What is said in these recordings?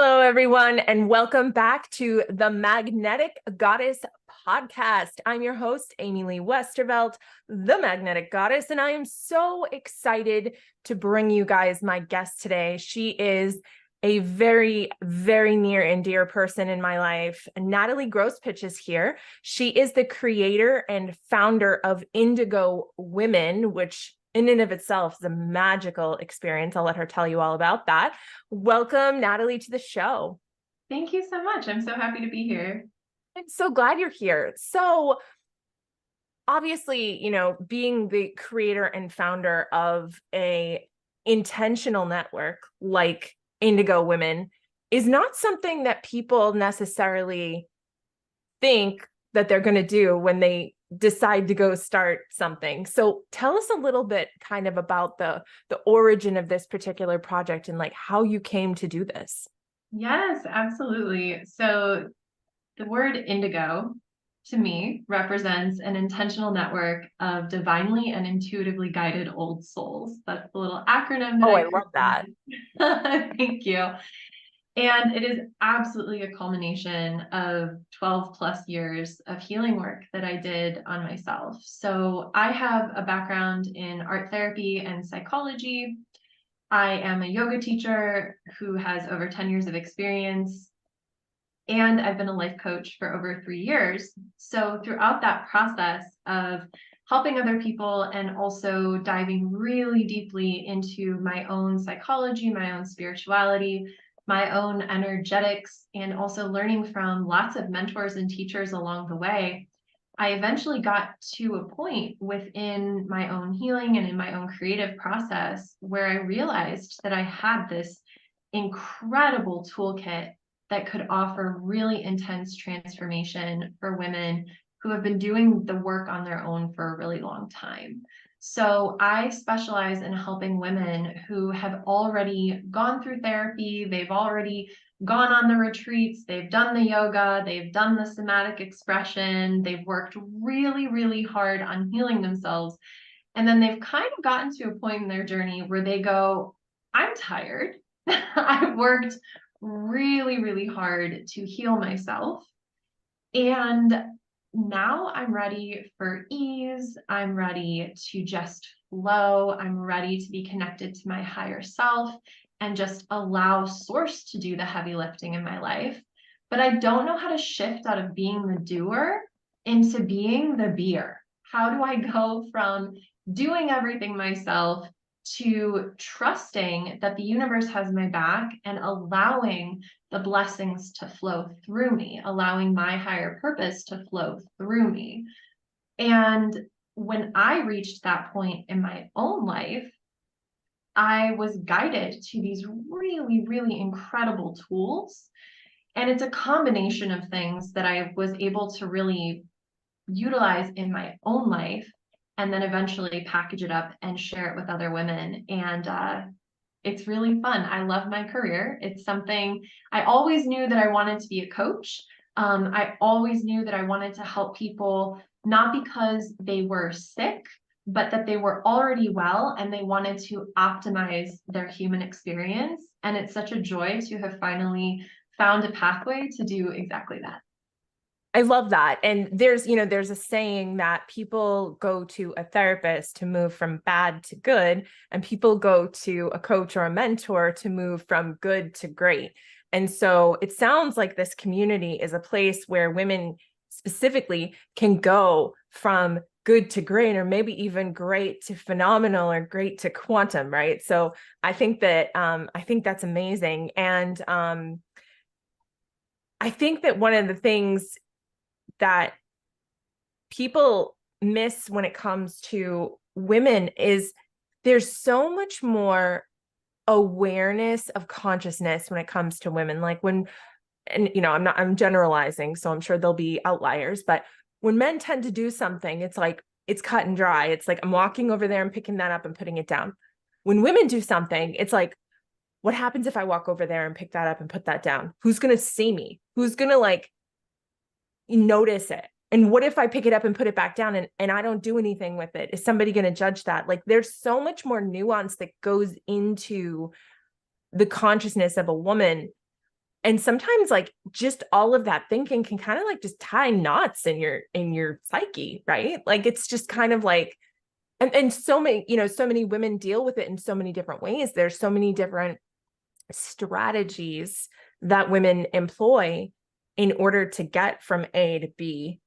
Hello, everyone, and welcome back to the Magnetic Goddess podcast. I'm your host, Amy Lee Westervelt, the Magnetic Goddess, and I am so excited to bring you guys my guest today. She is a very, very near and dear person in my life. Natalie Grospitch is here. She is the creator and founder of Indigo Women, which in and of itself is a magical experience. I'll let her tell you all about that. Welcome, Natalie, to the show. Thank you so much. I'm so happy to be here. I'm so glad you're here. So, obviously, being the creator and founder of a intentional network like Indigo Women is not something that people necessarily think that they're going to do when they decide to go start something. So tell us a little bit kind of about the origin of this particular project and like how you came to do this. Yes, absolutely. So the word indigo to me represents an intentional network of divinely and intuitively guided old souls. That's the little acronym that Oh, I love that. Thank you. And it is absolutely a culmination of 12 plus years of healing work that I did on myself. So I have a background in art therapy and psychology. I am a yoga teacher who has over 10 years of experience, and I've been a life coach for over 3 years. So throughout that process of helping other people and also diving really deeply into my own psychology, my own spirituality, my own energetics, and also learning from lots of mentors and teachers along the way, I eventually got to a point within my own healing and in my own creative process where I realized that I had this incredible toolkit that could offer really intense transformation for women who have been doing the work on their own for a really long time. So I specialize in helping women who have already gone through therapy, they've already gone on the retreats, they've done the yoga, they've done the somatic expression, they've worked really, really hard on healing themselves. And then they've kind of gotten to a point in their journey where they go, I'm tired. I've worked really, really hard to heal myself. And now I'm ready for ease. I'm ready to just flow. I'm ready to be connected to my higher self and just allow source to do the heavy lifting in my life. But I don't know how to shift out of being the doer into being the beer. How do I go from doing everything myself to trusting that the universe has my back and allowing the blessings to flow through me, allowing my higher purpose to flow through me? And when I reached that point in my own life, I was guided to these really, really incredible tools. And it's a combination of things that I was able to really utilize in my own life and then eventually package it up and share it with other women. And it's really fun. I love my career. It's something I always knew that I wanted to be a coach. I always knew that I wanted to help people, not because they were sick, but that they were already well and they wanted to optimize their human experience. And it's such a joy to have finally found a pathway to do exactly that. I love that. And there's a saying that people go to a therapist to move from bad to good, and people go to a coach or a mentor to move from good to great. And so it sounds like this community is a place where women specifically can go from good to great, or maybe even great to phenomenal, or great to quantum, right? So I think that's amazing. And I think that one of the things that people miss when it comes to women is there's so much more awareness of consciousness when it comes to women. Like I'm generalizing, so I'm sure there'll be outliers, but when men tend to do something, it's like, it's cut and dry. It's like, I'm walking over there and picking that up and putting it down. When women do something, it's like, what happens if I walk over there and pick that up and put that down? Who's going to see me? Who's going to like notice it? And what if I pick it up and put it back down and I don't do anything with it? Is somebody going to judge that? Like, there's so much more nuance that goes into the consciousness of a woman And sometimes like just all of that thinking can kind of like just tie knots in your psyche, right? Like it's just kind of like, and so many, you know, so many women deal with it in so many different ways. There's so many different strategies that women employ in order to get from A to B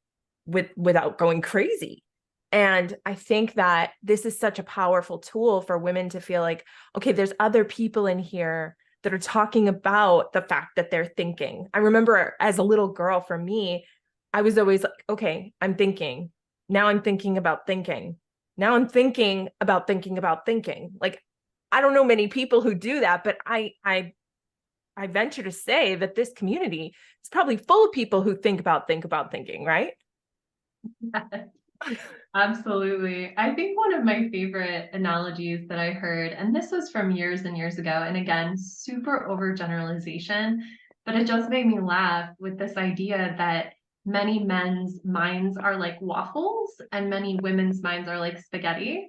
without going crazy. And I think that this is such a powerful tool for women to feel like, okay, there's other people in here that are talking about the fact that they're thinking. I remember as a little girl, for me, I was always like, okay, I'm thinking. Now I'm thinking about thinking. Now I'm thinking about thinking about thinking. Like, I don't know many people who do that, but I venture to say that this community is probably full of people who think about thinking, right? Absolutely. I think one of my favorite analogies that I heard, and this was from years and years ago, and again, super overgeneralization, but it just made me laugh with this idea that many men's minds are like waffles and many women's minds are like spaghetti,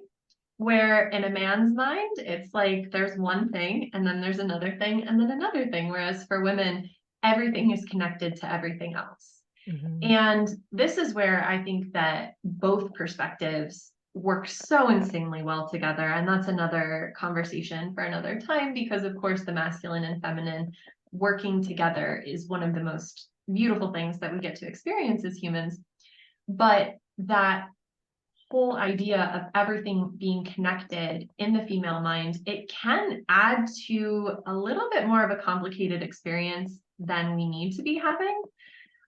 where in a man's mind, it's like there's one thing and then there's another thing and then another thing, whereas for women, everything is connected to everything else. Mhm. And this is where I think that both perspectives work so insanely well together. And that's another conversation for another time, because, of course, the masculine and feminine working together is one of the most beautiful things that we get to experience as humans. But that whole idea of everything being connected in the female mind, it can add to a little bit more of a complicated experience than we need to be having.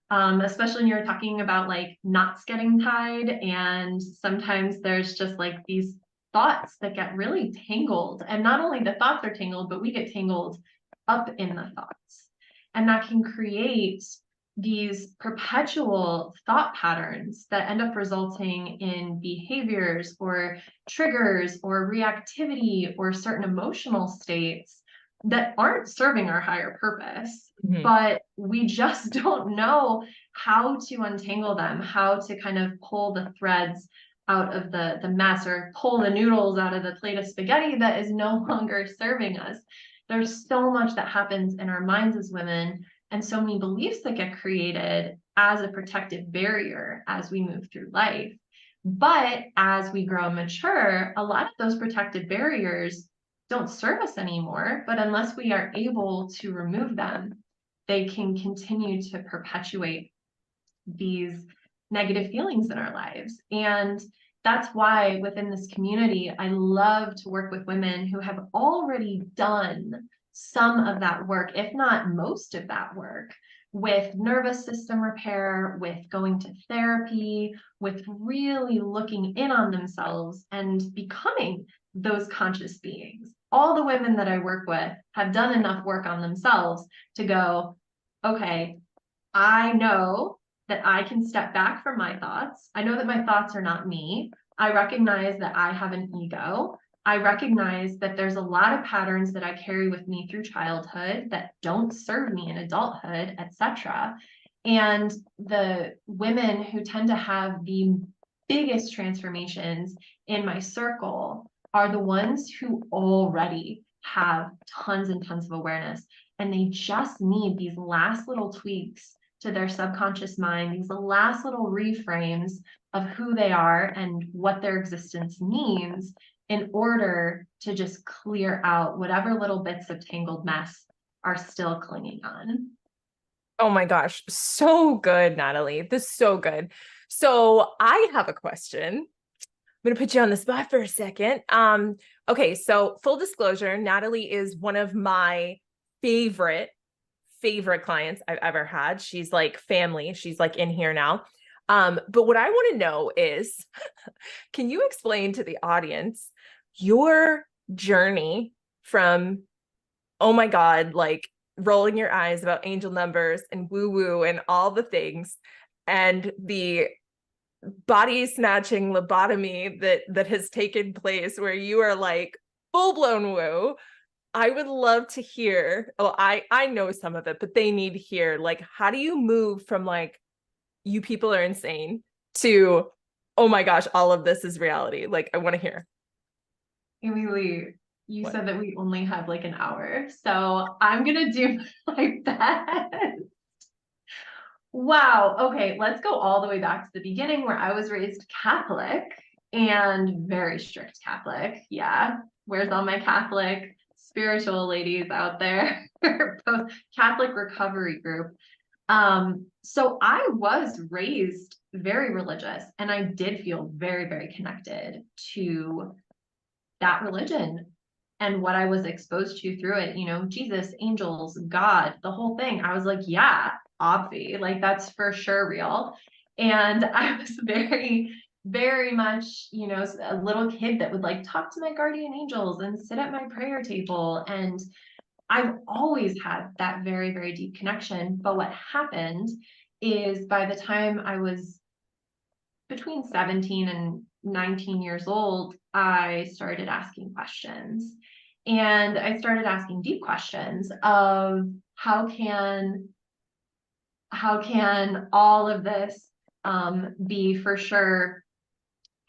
Especially when you're talking about like knots getting tied, and sometimes there's just like these thoughts that get really tangled, and not only the thoughts are tangled, but we get tangled up in the thoughts, and that can create these perpetual thought patterns that end up resulting in behaviors or triggers or reactivity or certain emotional states that aren't serving our higher purpose, Mhm. but we just don't know how to untangle them, how to kind of pull the threads out of the mess, or pull the noodles out of the plate of spaghetti that is no longer serving us. There's so much that happens in our minds as women, and so many beliefs that get created as a protective barrier as we move through life. But as we grow and mature, a lot of those protective barriers don't serve us anymore. But unless we are able to remove them, they can continue to perpetuate these negative feelings in our lives. And that's why within this community, I love to work with women who have already done some of that work, if not most of that work, with nervous system repair, with going to therapy, with really looking in on themselves and becoming those conscious beings. All the women that I work with have done enough work on themselves to go, okay, I know that I can step back from my thoughts. I know that my thoughts are not me. I recognize that I have an ego. I recognize that there's a lot of patterns that I carry with me through childhood that don't serve me in adulthood, etc. And the women who tend to have the biggest transformations in my circle are the ones who already have tons and tons of awareness, and they just need these last little tweaks to their subconscious mind, these last little reframes of who they are and what their existence means, in order to just clear out whatever little bits of tangled mess are still clinging on. Oh my gosh, so good, Natalie. This is so good. So I have a question. I'm gonna put you on the spot for a second. Okay, so full disclosure, Natalie is one of my favorite clients I've ever had. She's like family. She's like in here now. But what I want to know is, can you explain to the audience your journey from, oh my God, like rolling your eyes about angel numbers and woo woo and all the things, and the body snatching lobotomy that has taken place where you are like full blown woo. I would love to hear. Oh, I know some of it, but they need to hear, like, how do you move from like you people are insane to, oh my gosh, all of this is reality? Like, I want to hear. Amy Lee, You What? said that we only have like an hour, so I'm gonna do my best. Wow. Okay, let's go all the way back to the beginning where I was raised Catholic and very strict Catholic. Yeah. Where's all my Catholic spiritual ladies out there? Post Catholic recovery group. So I was raised very religious and I did feel very, very connected to that religion and what I was exposed to through it, Jesus, angels, God, the whole thing. I was like, yeah, obvi, like that's for sure real. And I was very, very much, a little kid that would like talk to my guardian angels and sit at my prayer table. And I've always had that very, very deep connection. But what happened is by the time I was between 17 and 19 years old, I started asking questions. And I started asking deep questions of how can all of this be for sure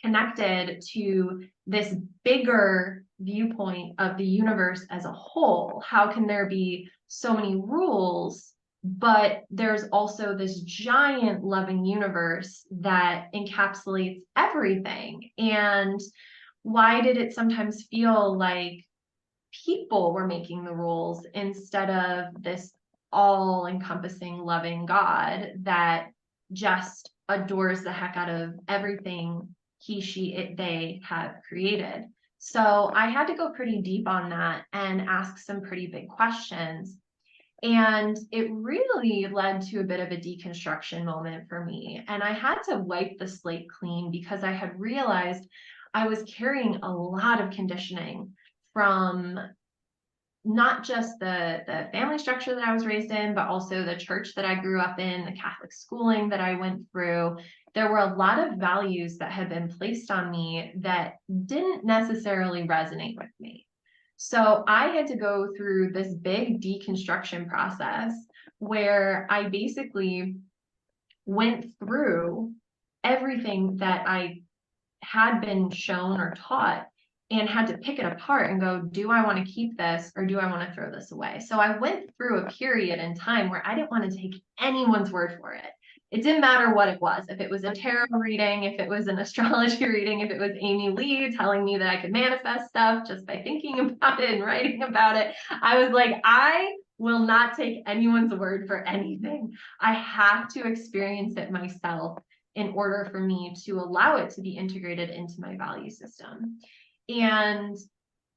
connected to this bigger viewpoint of the universe as a whole? How can there be so many rules, but there's also this giant loving universe that encapsulates everything? And why did it sometimes feel like people were making the rules instead of this all-encompassing loving God that just adores the heck out of everything he, she, it, they have created? So I had to go pretty deep on that and ask some pretty big questions. And it really led to a bit of a deconstruction moment for me. And I had to wipe the slate clean because I had realized I was carrying a lot of conditioning from not just the family structure that I was raised in, but also the church that I grew up in, the Catholic schooling that I went through. There were a lot of values that had been placed on me that didn't necessarily resonate with me. So I had to go through this big deconstruction process where I basically went through everything that I had been shown or taught and had to pick it apart and go, do I want to keep this or do I want to throw this away? So I went through a period in time where I didn't want to take anyone's word for it. It didn't matter what it was. If it was a tarot reading, if it was an astrology reading, if it was Amy Lee telling me that I could manifest stuff just by thinking about it and writing about it, I was like, I will not take anyone's word for anything. I have to experience it myself in order for me to allow it to be integrated into my value system. And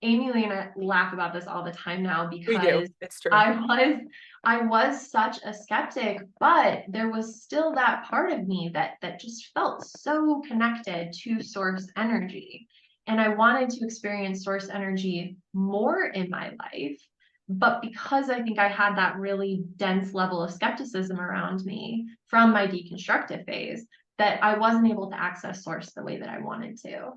Amy Lee and I laugh about this all the time now We do. because It's true. I was such a skeptic, but there was still that part of me that just felt so connected to source energy. And I wanted to experience source energy more in my life. But because I think I had that really dense level of skepticism around me from my deconstructive phase, that I wasn't able to access source the way that I wanted to.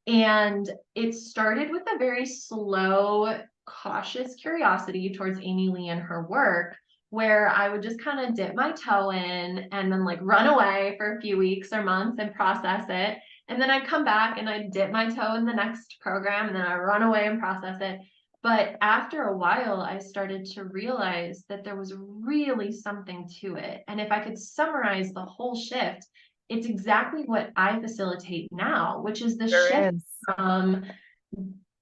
And it started with a very slow, cautious curiosity towards Amy Lee and her work, where I would just kind of dip my toe in and then like run away for a few weeks or months and process it. And then I'd come back and I'd dip my toe in the next program and then I'd run away and process it. But after a while, I started to realize that there was really something to it. And if I could summarize the whole shift, it's exactly what I facilitate now, which is the There shift is. from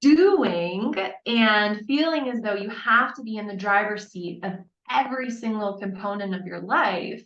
doing and feeling as though you have to be in the driver's seat of every single component of your life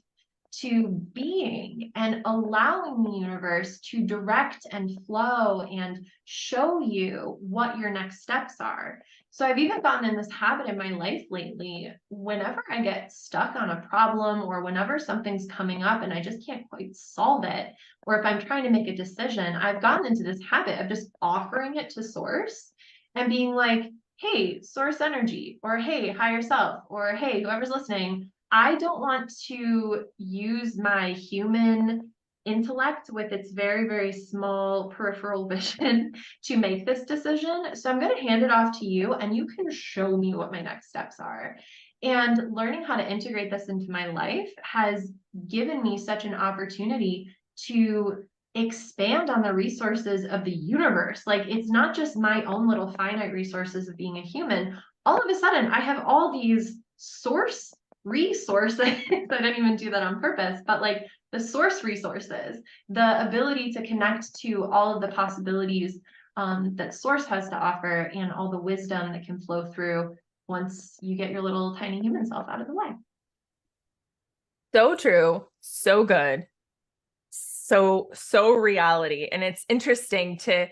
to being and allowing the universe to direct and flow and show you what your next steps are. So I've even gotten in this habit in my life lately, whenever I get stuck on a problem or whenever something's coming up and I just can't quite solve it, or if I'm trying to make a decision, I've gotten into this habit of just offering it to source and being like, hey, source energy, or hey, higher self, or hey, whoever's listening, I don't want to use my human intellect with its very, very small peripheral vision to make this decision. So I'm going to hand it off to you and you can show me what my next steps are. And learning how to integrate this into my life has given me such an opportunity to expand on the resources of the universe. Like, it's not just my own little finite resources of being a human. All of a sudden, I have all these source resources. I didn't even do that on purpose, but like the source resources, the ability to connect to all of the possibilities that source has to offer, and all the wisdom that can flow through once you get your little tiny human self out of the way. So true. So good. So reality. And it's interesting to,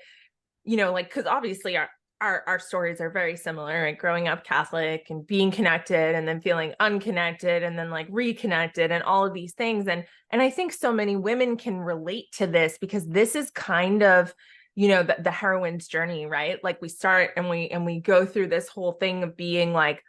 like, because obviously our stories are very similar, right? Growing up Catholic and being connected and then feeling unconnected and then like reconnected and all of these things. And I think so many women can relate to this because this is kind of, the heroine's journey, right? Like we start and we go through this whole thing of being like,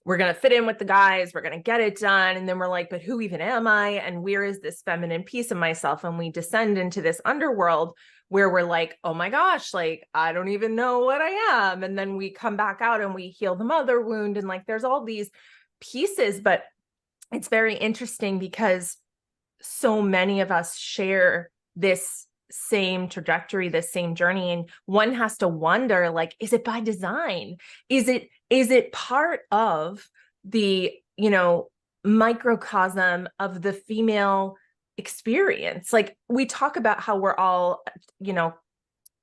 we're going to fit in with the guys, we're going to get it done. And then we're like, but who even am I? And where is this feminine piece of myself? And we descend into this underworld where we're like, oh my gosh, like, I don't even know what I am. And then we come back out and we heal the mother wound. And like, there's all these pieces, but it's very interesting because so many of us share this same trajectory, this same journey. And one has to wonder, like, is it by design? Is it part of the, microcosm of the female experience? Like we talk about how we're all,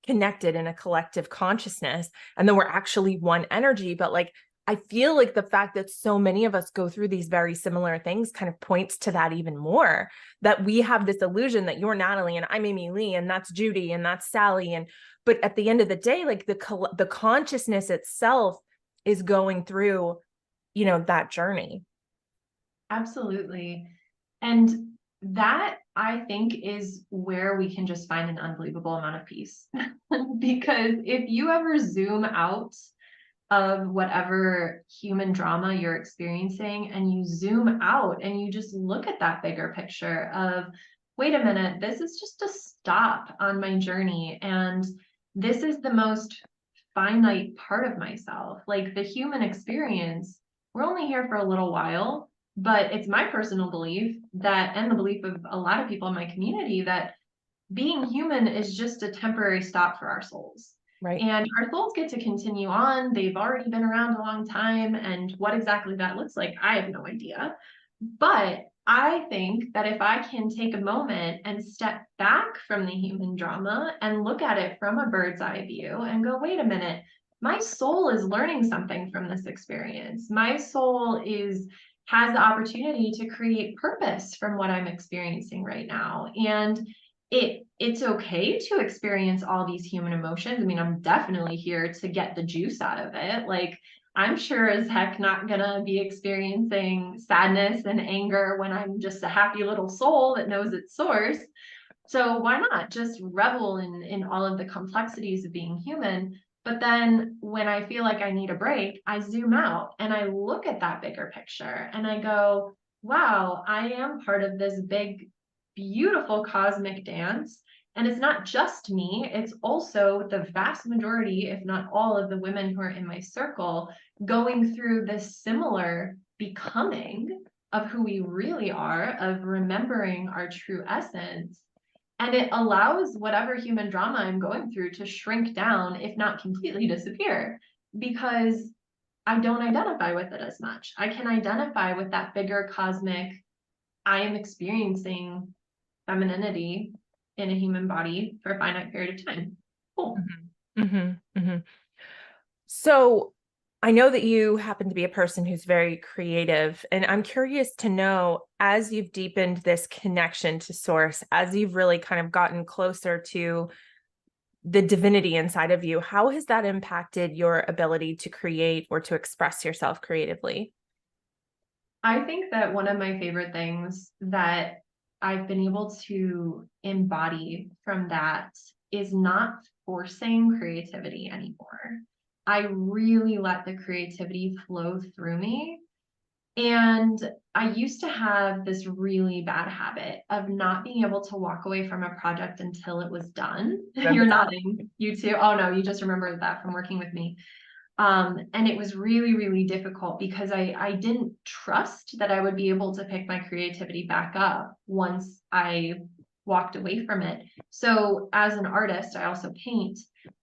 connected in a collective consciousness, and then we're actually one energy. But like, I feel like the fact that so many of us go through these very similar things kind of points to that even more, that we have this illusion that you're Natalie and I'm Amy Lee and that's Judy and that's Sally. And, but at the end of the day, like the consciousness itself is going through, that journey. Absolutely. And that, I think, is where we can just find an unbelievable amount of peace. Because if you ever zoom out of whatever human drama you're experiencing and you zoom out and you just look at that bigger picture of, wait a minute, this is just a stop on my journey. And this is the most finite part of myself. Like the human experience, we're only here for a little while, but it's my personal belief that, and the belief of a lot of people in my community, that being human is just a temporary stop for our souls. Right. And our souls get to continue on. They've already been around a long time. And what exactly that looks like, I have no idea. But I think that if I can take a moment and step back from the human drama and look at it from a bird's eye view and go, wait a minute, my soul is learning something from this experience. My soul has the opportunity to create purpose from what I'm experiencing right now. And it's okay to experience all these human emotions. I mean, I'm definitely here to get the juice out of it. Like, I'm sure as heck not gonna be experiencing sadness and anger when I'm just a happy little soul that knows its source. So why not just revel in all of the complexities of being human? But then when I feel like I need a break, I zoom out and I look at that bigger picture and I go, wow, I am part of this big, beautiful cosmic dance. And it's not just me, it's also the vast majority, if not all, of the women who are in my circle going through this similar becoming of who we really are, of remembering our true essence. And it allows whatever human drama I'm going through to shrink down, if not completely disappear, because I don't identify with it as much. I can identify with that bigger cosmic, I am experiencing femininity in a human body for a finite period of time. Cool. Mm-hmm. Mm-hmm. Mm-hmm. So I know that you happen to be a person who's very creative, and I'm curious to know, as you've deepened this connection to source, as you've really kind of gotten closer to the divinity inside of you, how has that impacted your ability to create or to express yourself creatively? I think that one of my favorite things that I've been able to embody from that is not forcing creativity anymore. I really let the creativity flow through me. And I used to have this really bad habit of not being able to walk away from a project until it was done. Remember You're that? nodding, you too. Oh no, you just remembered that from working with me. And it was really, really difficult because I didn't trust that I would be able to pick my creativity back up once I walked away from it. So as an artist, I also paint.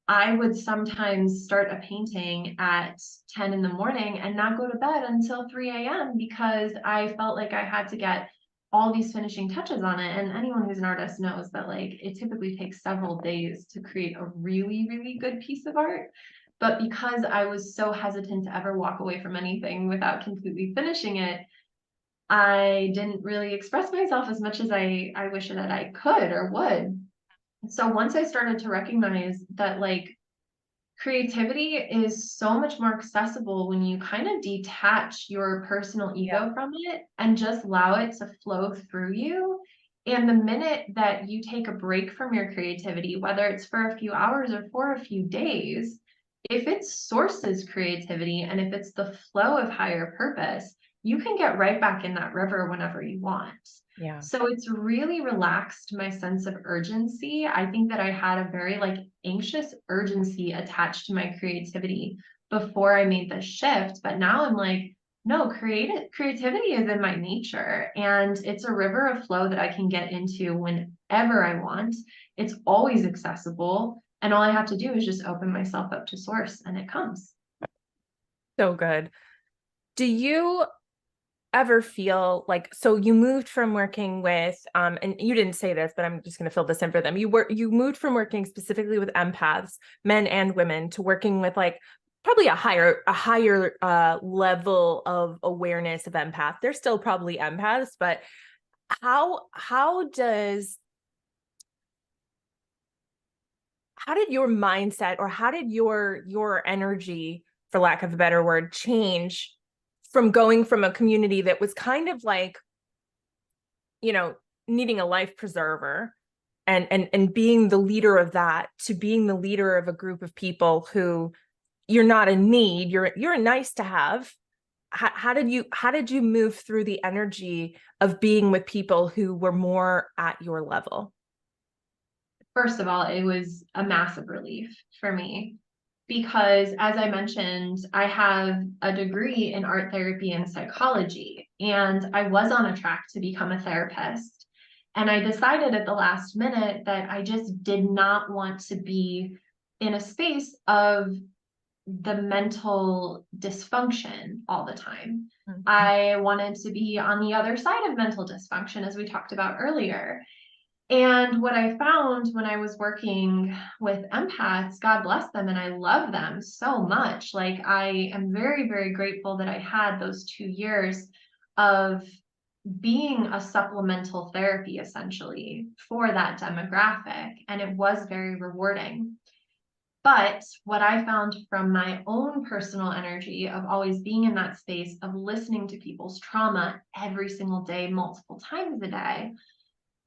I would sometimes start a painting at 10 in the morning and not go to bed until 3 a.m. because I felt like I had to get all these finishing touches on it. And anyone who's an artist knows that like it typically takes several days to create a really, really good piece of art. But because I was so hesitant to ever walk away from anything without completely finishing it, I didn't really express myself as much as I wish that I could or would. So once I started to recognize that like creativity is so much more accessible when you kind of detach your personal Yeah. ego from it and just allow it to flow through you. And the minute that you take a break from your creativity, whether it's for a few hours or for a few days, if it sources creativity and if it's the flow of higher purpose, you can get right back in that river whenever you want. Yeah. So it's really relaxed my sense of urgency. I think that I had a very like anxious urgency attached to my creativity before I made the shift. But now I'm like, no, creativity is in my nature and it's a river of flow that I can get into whenever I want. It's always accessible. And all I have to do is just open myself up to source and it comes. So good. Do you ever feel like, so you moved from working with and you didn't say this, but I'm just going to fill this in for them. You moved from working specifically with empaths, men and women, to working with like probably a higher level of awareness of empath. They're still probably empaths, but how did your mindset, or how did your energy, for lack of a better word, change from going from a community that was kind of like, you know, needing a life preserver and being the leader of that, to being the leader of a group of people who you're not a need, you're a nice to have. How did you move through the energy of being with people who were more at your level? First of all, it was a massive relief for me because, as I mentioned, I have a degree in art therapy and psychology, and I was on a track to become a therapist. And I decided at the last minute that I just did not want to be in a space of the mental dysfunction all the time. Mhm. I wanted to be on the other side of mental dysfunction, as we talked about earlier. And what I found when I was working with empaths, God bless them, and I love them so much. Like, I am very, very grateful that I had those 2 years of being a supplemental therapy essentially for that demographic. And it was very rewarding. But what I found from my own personal energy of always being in that space of listening to people's trauma every single day, multiple times a day,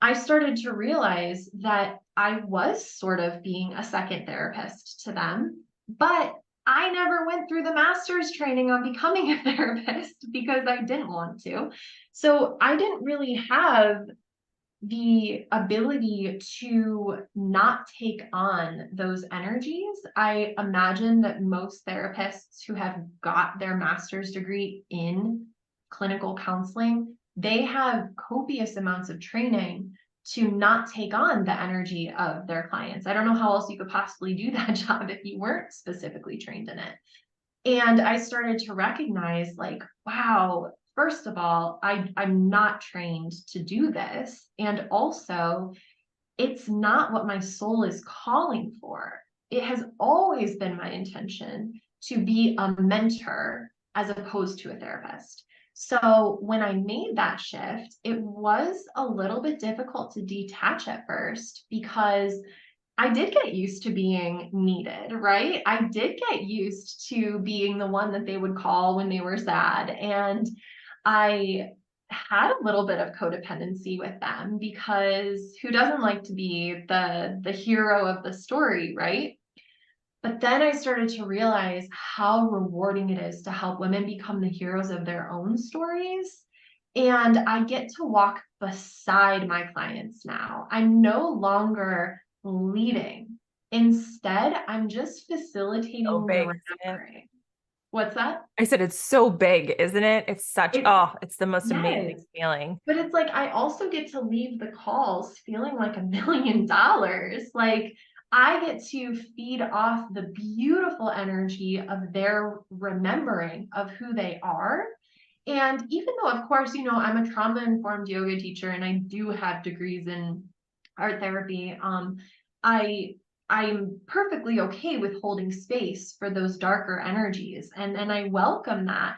I started to realize that I was sort of being a second therapist to them, but I never went through the master's training on becoming a therapist because I didn't want to. So I didn't really have the ability to not take on those energies. I imagine that most therapists who have got their master's degree in clinical counseling, they have copious amounts of training to not take on the energy of their clients. I don't know how else you could possibly do that job if you weren't specifically trained in it. And I started to recognize, like, wow, first of all, I'm not trained to do this. And also, it's not what my soul is calling for. It has always been my intention to be a mentor as opposed to a therapist. So when I made that shift, it was a little bit difficult to detach at first because I did get used to being needed, right? I did get used to being the one that they would call when they were sad. And I had a little bit of codependency with them because who doesn't like to be the hero of the story, right? But then I started to realize how rewarding it is to help women become the heroes of their own stories. And I get to walk beside my clients now. I'm no longer leading. Instead, I'm just facilitating the So big, isn't it? remembering. What's that? I said it's so big, isn't it? It's such, It, oh, it's the most yes. amazing feeling. But it's like I also get to leave the calls feeling like $1 million. Like I get to feed off the beautiful energy of their remembering of who they are. And even though, of course, I'm a trauma-informed yoga teacher and I do have degrees in art therapy, I I'm perfectly okay with holding space for those darker energies, and I welcome that.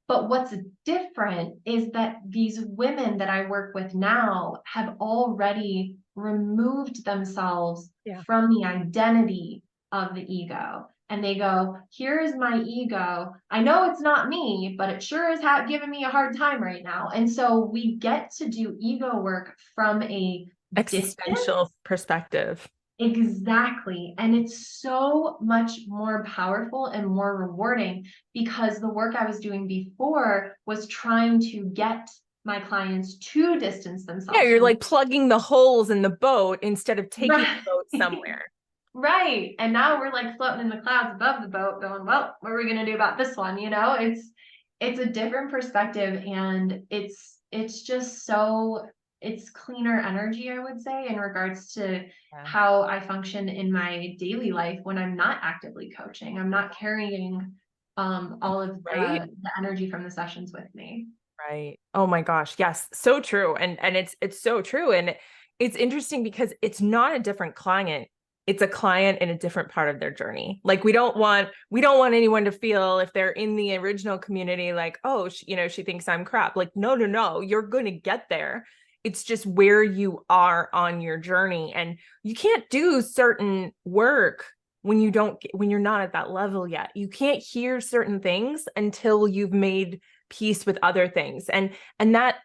But what's different is that these women that I work with now have already removed themselves Yeah. from the identity of the ego. And they go, here's my ego. I know it's not me, but it sure is giving me a hard time right now. And so we get to do ego work from a Existential distance. perspective. Exactly. And it's so much more powerful and more rewarding because the work I was doing before was trying to get my clients to distance Yeah, themselves you're from like plugging the holes in the boat instead of taking right. the boat somewhere. Right. And now we're like floating in the clouds above the boat going, well, what are we going to do about this one? It's a different perspective and it's just so it's cleaner energy, I would say, in regards to Yeah. how I function in my daily life when I'm not actively coaching. I'm not carrying all of Right? the energy from the sessions with me. Right. Oh my gosh. Yes. So true. And it's so true. And it's interesting because it's not a different client. It's a client in a different part of their journey. Like we don't want anyone to feel if they're in the original community, like, oh, she thinks I'm crap. Like, no, no, no, you're going to get there. It's just where you are on your journey. And you can't do certain work when you're not at that level yet. You can't hear certain things until you've made peace with other things. And that,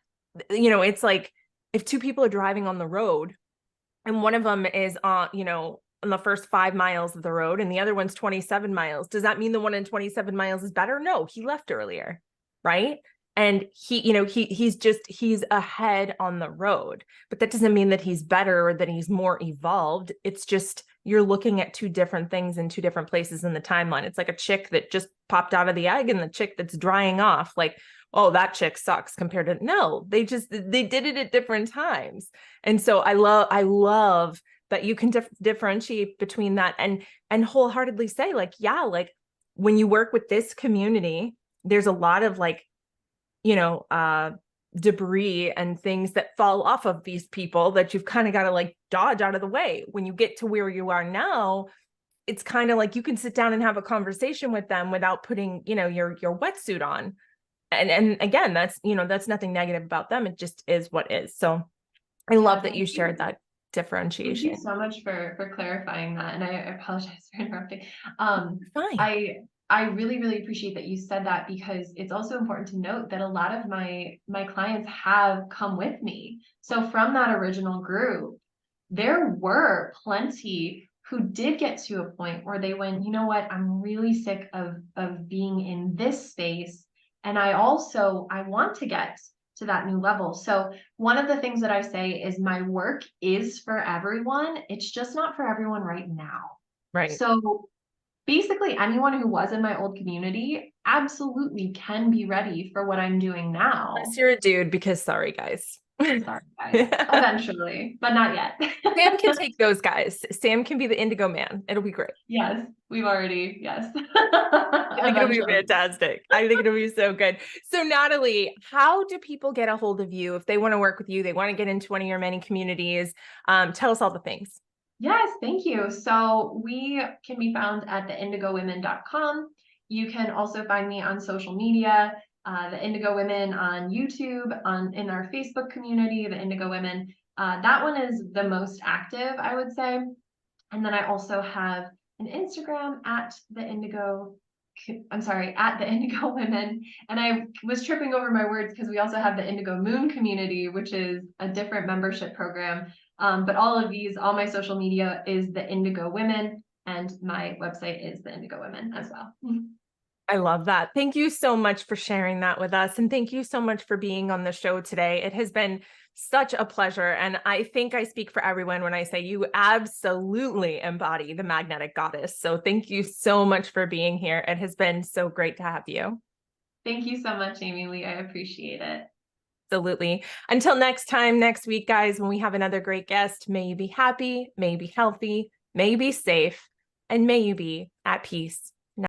it's like if two people are driving on the road and one of them is on the first 5 miles of the road and the other one's 27 miles, does that mean the one in 27 miles is better? No, he left earlier, right? And he's ahead on the road, but that doesn't mean that he's better or that he's more evolved. It's just you're looking at two different things in two different places in the timeline. It's like a chick that just popped out of the egg and the chick that's drying off. Like, oh, that chick sucks compared to no, they did it at different times. And so I love that you can differentiate between that and wholeheartedly say like, yeah, like when you work with this community, there's a lot of like, you know, debris and things that fall off of these people that you've kind of got to like dodge out of the way. When you get to where you are now, it's kind of like you can sit down and have a conversation with them without putting, your wetsuit on. And again, that's nothing negative about them. It just is what is. So I Yeah, love that you shared that thank you differentiation. so much for clarifying that, and I apologize for interrupting. Um, Fine. I really, really appreciate that you said that because it's also important to note that a lot of my clients have come with me. So from that original group, there were plenty who did get to a point where they went, you know what, I'm really sick of being in this space, and I want to get to that new level. So one of the things that I say is my work is for everyone. It's just not for everyone right now. Right. So basically anyone who was in my old community absolutely can be ready for what I'm doing now. Unless you're a dude, because sorry, guys. Sorry, guys. Sam Eventually, but not yet. can take those guys. Sam can be the indigo man. It'll be great. Yes, we've already, yes. I think it'll be Eventually. fantastic. I think it'll be so good. So, Natalie, how do people get a hold of you if they want to work with you? They want to get into one of your many communities. Tell us all the things. Yes, thank you. So we can be found at theindigowomen.com. You can also find me on social media, the Indigo Women on YouTube, in our Facebook community, the Indigo Women. That one is the most active, I would say. And then I also have an Instagram at at the Indigo Women. And I was tripping over my words because we also have the Indigo Moon community, which is a different membership program. But all my social media is the Indigo Women, and my website is the Indigo Women as well. I love that. Thank you so much for sharing that with us. And thank you so much for being on the show today. It has been such a pleasure. And I think I speak for everyone when I say you absolutely embody the magnetic goddess. So thank you so much for being here. It has been so great to have you. Thank you so much, Amy Lee. I appreciate it. Absolutely. Until next time, next week, guys, when we have another great guest, may you be happy, may you be healthy, may you be safe, and may you be at peace.